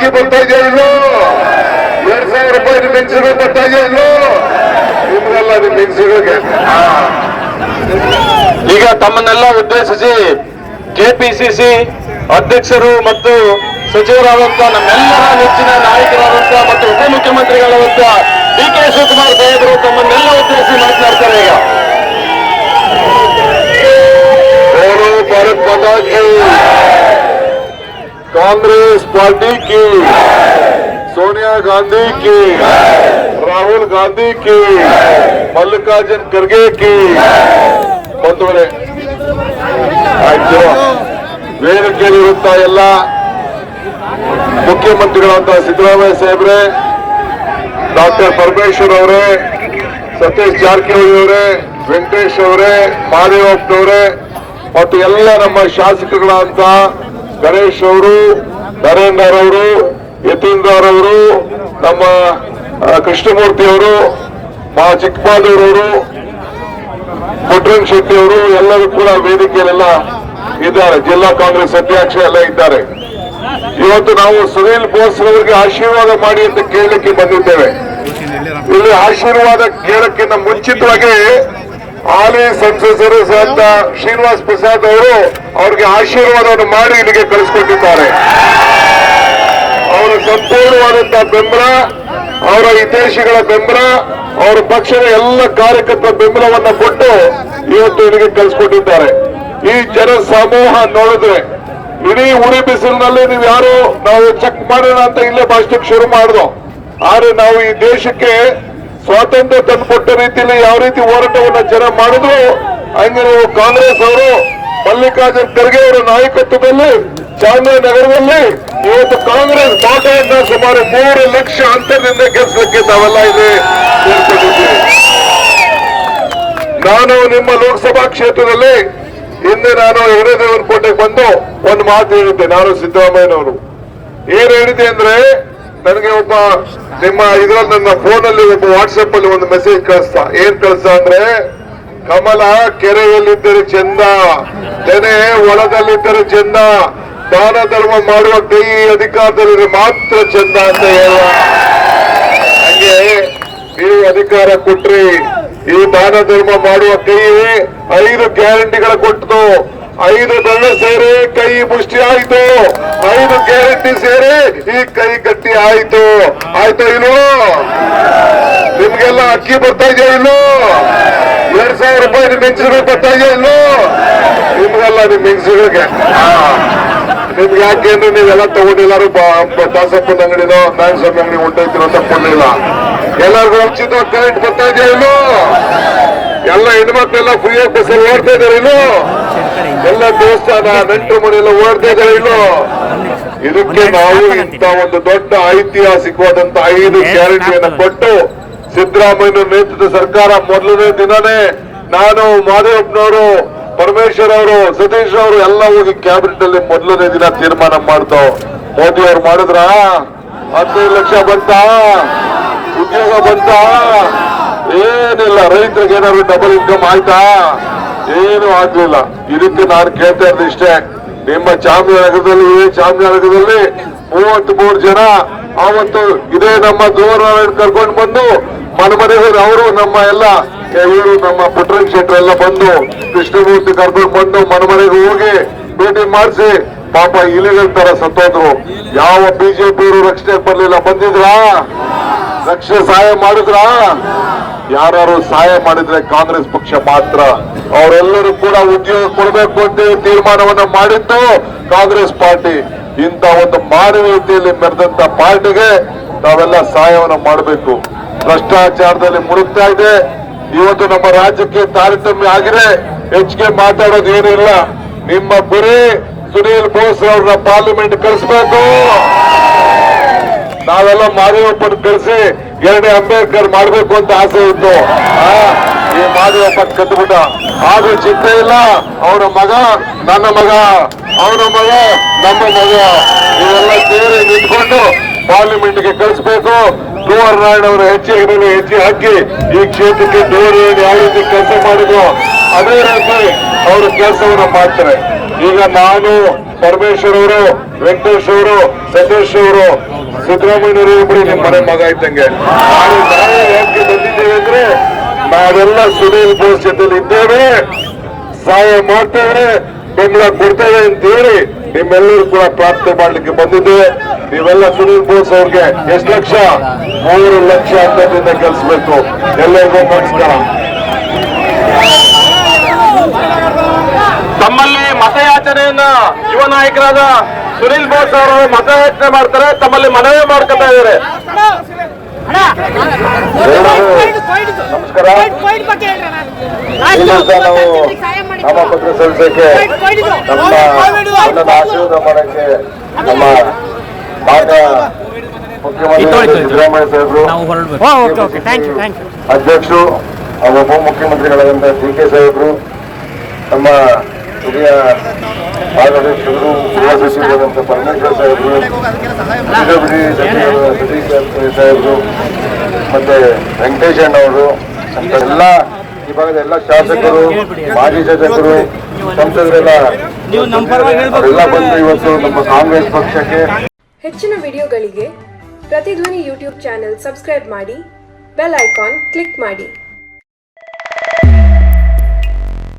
ಅಕ್ಕಿ ಬರ್ತಾ ಇದೆಯಾ ಇಲ್ಲೋ? 2,000 ರೂಪಾಯಿ ಮೆಣಸಿನಕಾಯಿ ಬರ್ತಾ ಇದೆಯಾ ಇಲ್ಲೋ? ನಿಮ್ಗೆಲ್ಲ ನಿಮ್ ಮೆಣಸಿನಕಾಯಿಗೆ ಈಗ ತಮ್ಮನ್ನೆಲ್ಲ ಉದ್ದೇಶಿಸಿ ಕೆಪಿಸಿಸಿ ಅಧ್ಯಕ್ಷರು ಮತ್ತು ಸಚಿವರಾದಂತಹ ನಮ್ಮೆಲ್ಲರ ನೆಚ್ಚಿನ ನಾಯಕರಾದಂತಹ ಮತ್ತು ಉಪಮುಖ್ಯಮಂತ್ರಿಗಳಾದಂತಹ ಡಿ.ಕೆ. ಶಿವಕುಮಾರ್ ಸಾಹೇಬರು ತಮ್ಮನ್ನೆಲ್ಲ ಉದ್ದೇಶಿಸಿ ಮಾತನಾಡ್ತಾರೆ. ಈಗ ಭಾರತ್ ಮಾತಾ ಕಿ, कांग्रेस पार्टी की, सोनिया गांधी की, राहुल गांधी की, मल्लिकार्जुन खड़गे की ಬಂಧುಗಳೇ, ಆಯ್ತು ವೇದಿಕೆಯಲ್ಲಿರುತ್ತಾ ಎಲ್ಲ ಮುಖ್ಯಮಂತ್ರಿಗಳಂತಹ ಸಿದ್ದರಾಮಯ್ಯ ಸಾಹೇಬ್ರೆ, ಡಾಕ್ಟರ್ ಪರಮೇಶ್ವರ್ ಅವರೇ, ಸತೀಶ್ ಜಾರಕಿಹೊಳಿ ಅವರೇ, ವೆಂಕಟೇಶ್ ಅವರೇ, ಮಾದೇವಪ್ಪನವರೇ ಮತ್ತು ಎಲ್ಲ ನಮ್ಮ ಶಾಸಕರುಗಳಂತ ಗಣೇಶ್ ಅವರು, ನರೇಂದ್ರ ಅವರು, ಯತೀಂದ್ರ ಅವರು, ನಮ್ಮ ಕೃಷ್ಣಮೂರ್ತಿ ಅವರು, ಮಾ ಚಿಕ್ಕಬಾದೂರವರು, ಪುಟ್ಟರಂಗ ಶೆಟ್ಟಿ ಅವರು ಎಲ್ಲರೂ ಕೂಡ ವೇದಿಕೆಯಲ್ಲೆಲ್ಲ ಇದ್ದಾರೆ. ಜಿಲ್ಲಾ ಕಾಂಗ್ರೆಸ್ ಅಧ್ಯಕ್ಷ ಎಲ್ಲ ಇದ್ದಾರೆ. ಇವತ್ತು ನಾವು ಸುನೀಲ್ ಬೋಸ್ ಅವರಿಗೆ ಆಶೀರ್ವಾದ ಮಾಡಿ ಅಂತ ಕೇಳಲಿಕ್ಕೆ ಬಂದಿದ್ದೇವೆ. ಇಲ್ಲಿ ಆಶೀರ್ವಾದ ಕೇಳಕ್ಕಿಂತ ಮುಂಚಿತವಾಗಿ ಹಾಲಿ ಸಂಸದರು ಅಂತ ಶ್ರೀನಿವಾಸ್ ಪ್ರಸಾದ್ ಅವರು ಅವ್ರಿಗೆ ಆಶೀರ್ವಾದವನ್ನು ಮಾಡಿ ಇಲ್ಲಿಗೆ ಕಳಿಸಿಕೊಟ್ಟಿದ್ದಾರೆ. ಅವರ ಸಂಪೂರ್ಣವಾದಂತಹ ಬೆಂಬಲ, ಅವರ ಹಿತೈಷಿಗಳ ಬೆಂಬಲ, ಅವರ ಪಕ್ಷದ ಎಲ್ಲ ಕಾರ್ಯಕರ್ತರ ಬೆಂಬಲವನ್ನ ಕೊಟ್ಟು ಇವತ್ತು ಇಲ್ಲಿಗೆ ಕಳಿಸಿಕೊಟ್ಟಿದ್ದಾರೆ. ಈ ಜನ ಸಮೂಹ ನೋಡಿದ್ರೆ ಇಡೀ ಉರಿ ಬಿಸಿಲಿನಲ್ಲಿ ನೀವು ಯಾರು ನಾವು ಚೆಕ್ ಮಾಡೋಣ ಅಂತ ಇಲ್ಲೇ ಭಾಷಣಕ್ಕೆ ಶುರು ಮಾಡಿದ್ವು. ಆದ್ರೆ ನಾವು ಈ ದೇಶಕ್ಕೆ ಸ್ವಾತಂತ್ರ್ಯ ತಂದುಕೊಟ್ಟ ರೀತಿಯಲ್ಲಿ ಯಾವ ರೀತಿ ಹೋರಾಟವನ್ನ ಜನ ಮಾಡಿದ್ರು, ಹಂಗೆ ನೀವು ಕಾಂಗ್ರೆಸ್ ಅವರು ಮಲ್ಲಿಕಾರ್ಜುನ್ ಖರ್ಗೆ ಅವರ ನಾಯಕತ್ವದಲ್ಲಿ ಚಾಮರಾಜನಗರದಲ್ಲಿ ಇವತ್ತು ಕಾಂಗ್ರೆಸ್ ಬಾಟೆಯನ್ನ ಸುಮಾರು 3 ಲಕ್ಷ ಅಂತರದಿಂದ ಗೆಲ್ಲಿಸಲಿಕ್ಕೆ ನಾವೆಲ್ಲ ಇಲ್ಲಿ ಸೇರ್ಕೊಂಡಿದ್ದೀವಿ. ನಾನು ನಿಮ್ಮ ಲೋಕಸಭಾ ಕ್ಷೇತ್ರದಲ್ಲಿ ಹಿಂದೆ ನಾನು ಹಿರೇದೇವನಕೋಟೆಗೆ ಬಂದು ಒಂದು ಮಾತು ಹೇಳಿದ್ದೆ. ನಾನು ಸಿದ್ದರಾಮಯ್ಯನವರು ಏನ್ ಹೇಳಿದೆ ಅಂದ್ರೆ, ನನಗೆ ಒಬ್ಬ ನಿಮ್ಮ ಇದ್ರಲ್ಲಿ ನನ್ನ ಫೋನಲ್ಲಿ ಒಬ್ಬ ವಾಟ್ಸಪ್ ಅಲ್ಲಿ ಒಂದು ಮೆಸೇಜ್ ಕಳಿಸ್ತಾ. ಏನ್ ಕಳಿಸ್ತಾ ಅಂದ್ರೆ, ಕಮಲ ಕೆರೆಯಲ್ಲಿದ್ದರೆ ಚಂದ, ತೆನೆ ಹೊಲದಲ್ಲಿದ್ದರೆ ಚಂದ, ದಾನ ಧರ್ಮ ಮಾಡುವ ಕೈ ಅಧಿಕಾರದಲ್ಲಿ ಮಾತ್ರ ಚಂದ ಅಂತ ಹೇಳುವ. ಹಂಗೆ ನೀವು ಅಧಿಕಾರ ಕೊಟ್ರಿ, ಈ ದಾನ ಧರ್ಮ ಮಾಡುವ ಕೈ 5 ಗ್ಯಾರಂಟಿಗಳ ಕೊಟ್ಟು 5 ದಳ ಸೇರಿ ಕೈ ಮುಷ್ಟಿ ಆಯ್ತು, 5 ಗ್ಯಾರಂಟಿ ಸೇರಿ ಈ ಕೈ ಗಟ್ಟಿ ಆಯ್ತು. ಆಯ್ತು ಇಲ್ವೋ? ನಿಮ್ಗೆಲ್ಲ ಅಕ್ಕಿ ಬರ್ತಾ ಇದೆಯಾ ಇಲ್ಲೋ? 2,000 ರೂಪಾಯಿ ಮೆಣಸಿನಕಾಯಿ ಬರ್ತಾ ಇದೆಯಾ ಇಲ್ಲೋ? ನಿಮ್ಗೆಲ್ಲ ನಿಮ್ ಮೆಣಸಿನಕಾಯಿಗೆ ನಿಮ್ಗೆ ಯಾಕೆ ಅಂದ್ರೆ ನೀವೆಲ್ಲ ತಗೊಂಡಿಲ್ಲಾರು ದಾಸಪ್ಪನ ಅಂಗಡಿನೋ ನಾರಾಯಣಸ್ವಾಮಿ ಅಂಗಡಿ ಹೊಂಟೋಯ್ತಿರೋ ತಗೊಂಡಿಲ್ಲ. ಎಲ್ಲರಿಗೂ ಉಚಿತ ಕರೆಂಟ್ ಬರ್ತಾ ಇದೆಯಾ ಇಲ್ಲೋ? ಎಲ್ಲ ಹೆಣ್ಮಕ್ಳೆಲ್ಲ ಫ್ರೀಯಾಗಿ ಬಸ್ಸಲ್ಲಿ ಓಡ್ತಾ ಇದಾರೆ ಇಲ್ಲೋ? ಎಲ್ಲ ದೇವಸ್ಥಾನ ನೆಂಟರು ಮನೆ ಎಲ್ಲ ಓಡ್ತಾ ಇದಾರೆ ಇಲ್ಲೋ? ಇದಕ್ಕೆ ನಾವು ಇಂತ ಒಂದು ದೊಡ್ಡ ಐತಿಹಾಸಿಕವಾದಂತ 5 ಗ್ಯಾರಂಟಿಯನ್ನು ಕೊಟ್ಟು ಸಿದ್ದರಾಮಯ್ಯ ನೇತೃತ್ವದ ಸರ್ಕಾರ ಮೊದಲನೇ ದಿನನೇ ನಾನು, ಮಾದೇವಪ್ಪನವರು, ಪರಮೇಶ್ವರ್ ಅವರು, ಸತೀಶ್ ಅವರು ಎಲ್ಲ ಹೋಗಿ ಕ್ಯಾಬಿನೆಟ್ ಅಲ್ಲಿ ಮೊದಲನೇ ದಿನ ತೀರ್ಮಾನ ಮಾಡ್ತು. ಮೋದಿ ಅವ್ರು ಮಾಡಿದ್ರ 15 ಲಕ್ಷ ಬಂತ, ಉದ್ಯೋಗ ಬಂತ, ಏನಿಲ್ಲ. ರೈತರಿಗೆ ಏನಾದ್ರು ಡಬಲ್ ಇನ್ಕಮ್ ಆಯ್ತಾ? ಏನು ಆಗ್ಲಿಲ್ಲ. ಇದಕ್ಕೆ ನಾನು ಕೇಳ್ತಾ ಇರೋದು ಇಷ್ಟೇ, ನಿಮ್ಮ ಚಾಮರಾಜನಗರದಲ್ಲಿ 33 ಜನ ಅವತ್ತು ಇದೇ ನಮ್ಮ ಧ್ರುವನಾರಾಯಣ್ ಕರ್ಕೊಂಡು ಬಂದು ಮನೆಗೆ ಅವರು ನಮ್ಮ ಎಲ್ಲ ಇವರು ನಮ್ಮ ಪುಟ್ಟರಂಗ ಶೆಟ್ಟಿ ಎಲ್ಲ ಬಂದು ಕೃಷ್ಣಮೂರ್ತಿ ಕರ್ಕೊಂಡು ಬಂದು ಮನೆಗೆ ಹೋಗಿ ಭೇಟಿ ಮಾಡಿಸಿ ಪಾಪ ಇಲಿಗಳ ತರ ಸತ್ತೋದ್ರು. ಯಾವ ಬಿಜೆಪಿಯವರು ರಕ್ಷಣೆ ಬರ್ಲಿಲ್ಲ. ಬಂದಿದ್ರಾ? ರಕ್ಷಣೆ ಸಹಾಯ ಮಾಡಿದ್ರಾ? ಯಾರು ಸಹಾಯ ಮಾಡಿದ್ರೆ ಕಾಂಗ್ರೆಸ್ ಪಕ್ಷ ಮಾತ್ರ. ಅವರೆಲ್ಲರೂ ಕೂಡ ಉದ್ಯೋಗ ಕೊಡಬೇಕು ಅಂತ ತೀರ್ಮಾನವನ್ನ ಮಾಡಿದ್ದು ಕಾಂಗ್ರೆಸ್ ಪಾರ್ಟಿ. ಇಂತ ಒಂದು ಮಾನವೀಯತೆಯಲ್ಲಿ ಮೆರೆದಂತ ಪಾರ್ಟಿಗೆ ನಾವೆಲ್ಲ ಸಹಾಯವನ್ನ ಮಾಡಬೇಕು. ಭ್ರಷ್ಟಾಚಾರದಲ್ಲಿ ಮುಳುಗ್ತಾ ಇದೆ. ಇವತ್ತು ನಮ್ಮ ರಾಜ್ಯಕ್ಕೆ ತಾರತಮ್ಯ ಆಗಿದೆ. ಹೆಚ್ಚಿಗೆ ಮಾತಾಡೋದು ಏನಿಲ್ಲ. ನಿಮ್ಮ ಗುರಿ ಸುನೀಲ್ ಬೋಸ್ ಅವ್ರನ್ನ ಪಾರ್ಲಿಮೆಂಟ್ ಕಳಿಸ್ಬೇಕು. ನಾವೆಲ್ಲ ಮಾದೇವಪ್ಪನ ಕಳಿಸಿ 2ನೇ ಅಂಬೇಡ್ಕರ್ ಮಾಡ್ಬೇಕು ಅಂತ ಆಸೆ ಇತ್ತು. ಈ ಮಾದೇವಪ್ಪ ಕದ್ಬಿಟ್ಟ. ಆದ್ರೂ ಚಿಂತೆ ಇಲ್ಲ. ಅವರ ಮಗ ನನ್ನ ಮಗ, ಅವನ ಮಗ ನಮ್ಮ ಮಗ, ಇವೆಲ್ಲ ಸೇರಿ ನಿಂತ್ಕೊಂಡು ಪಾರ್ಲಿಮೆಂಟ್ಗೆ ಕಳಿಸ್ಬೇಕು. ಧ್ರುವನಾರಾಯಣ್ ಅವರು ಹೆಜ್ಜೆ ಹಾಕಿ ಈ ಕ್ಷೇತ್ರಕ್ಕೆ ಧ್ರುವನಾರಾಯಣ್ ಯಾವ ರೀತಿ ಕೆಲಸ ಮಾಡಿದ್ರು ಅದೇ ರೀತಿ ಅವರು ಕೆಲಸವನ್ನ ಮಾಡ್ತಾರೆ. ಈಗ ನಾನು, ಪರಮೇಶ್ವರ್ ಅವರು, ವೆಂಕಟೇಶ್ ಅವರು, ಸತೀಶ್ ಅವರು ಸಿದ್ದರಾಮಯ್ಯನವರು ಬಿಡಿ ನಿಮ್ಮ ಮನೆ ಮಗ ಇದ್ದಂಗೆ. ನಾವು ಯಾಕೆ ಬಂದಿದ್ದೇವೆ ಅಂದ್ರೆ ನಾವೆಲ್ಲ ಸುನೀಲ್ ಬೋಸ್ ಜೊತೆಲಿ ಇದ್ದೇವೆ, ಸಹಾಯ ಮಾಡ್ತೇವೆ, ಬೆಂಬಲ ಕೊಡ್ತೇವೆ ಅಂತ ಹೇಳಿ ನಿಮ್ಮೆಲ್ಲರೂ ಕೂಡ ಪ್ರಾರ್ಥನೆ ಮಾಡ್ಲಿಕ್ಕೆ ಬಂದಿದ್ದೇವೆ. ನೀವೆಲ್ಲ ಸುನೀಲ್ ಬೋಸ್ ಅವ್ರಿಗೆ ಎಷ್ಟು ಲಕ್ಷ? 3 ಲಕ್ಷ ಅಂತದಿಂದ ಗೆಲ್ಸ್ಬೇಕು. ಎಲ್ಲರಿಗೂ ನಮಸ್ಕಾರ. ತಮ್ಮಲ್ಲಿ ಮತಯಾಚನೆಯನ್ನ ಯುವ ನಾಯಕರಾದ ಸುನೀಲ್ ಬೋಸ್ ಅವರು ಮತಯಾಚನೆ ಮಾಡ್ತಾರೆ, ತಮ್ಮಲ್ಲಿ ಮನವಿ ಮಾಡ್ಕೊತಾ ಇದ್ದಾರೆ. ನಮಸ್ಕಾರ. ನಾವು ನಾಮಪತ್ರ ಸಲ್ಲಿಸಕ್ಕೆ ನಮ್ಮ ಆಶೀರ್ವಾದ ಮಾಡಕ್ಕೆ ನಮ್ಮ ಮಾನ್ಯ ಮುಖ್ಯಮಂತ್ರಿ ಸಿದ್ದರಾಮಯ್ಯ ಸಾಹೇಬರು, ಅಧ್ಯಕ್ಷರು ಹಾಗೂ ಉಪಮುಖ್ಯಮಂತ್ರಿಗಳಾದಂಥ DK ಸಾಹೇಬರು, ನಮ್ಮ ಹಿರಿಯ ಮಾರ್ಗದರ್ಶಕರು ಗೃಹ ಸಚಿವರಾದಂಥ ಪರಮೇಶ್ವರ್ ಸಾಹೇಬರು, ಬಿಜೆಪಿ ಸಚಿವರು ಸತೀಶ್ ಜಾರಕಿಹೊಳಿ ಸಾಹೇಬರು, ಮತ್ತೆ ವೆಂಕಟೇಶ್ ಅಣ್ಣವರು, ಎಲ್ಲ ಈ ಭಾಗದ ಎಲ್ಲ ಶಾಸಕರು, ಮಾಜಿ ಶಾಸಕರು, ಸಂಸದರೆಲ್ಲ ಅವರೆಲ್ಲ ಬಂದು ಇವತ್ತು ನಮ್ಮ ಕಾಂಗ್ರೆಸ್ ಪಕ್ಷಕ್ಕೆ. ಹೆಚ್ಚಿನ ವಿಡಿಯೋಗಳಿಗೆ ಪ್ರತಿಧ್ವನಿ ಯೂಟ್ಯೂಬ್ ಚಾನೆಲ್ ಸಬ್ಸ್ಕ್ರೈಬ್ ಮಾಡಿ, ಬೆಲ್ ಐಕಾನ್ ಕ್ಲಿಕ್ ಮಾಡಿ.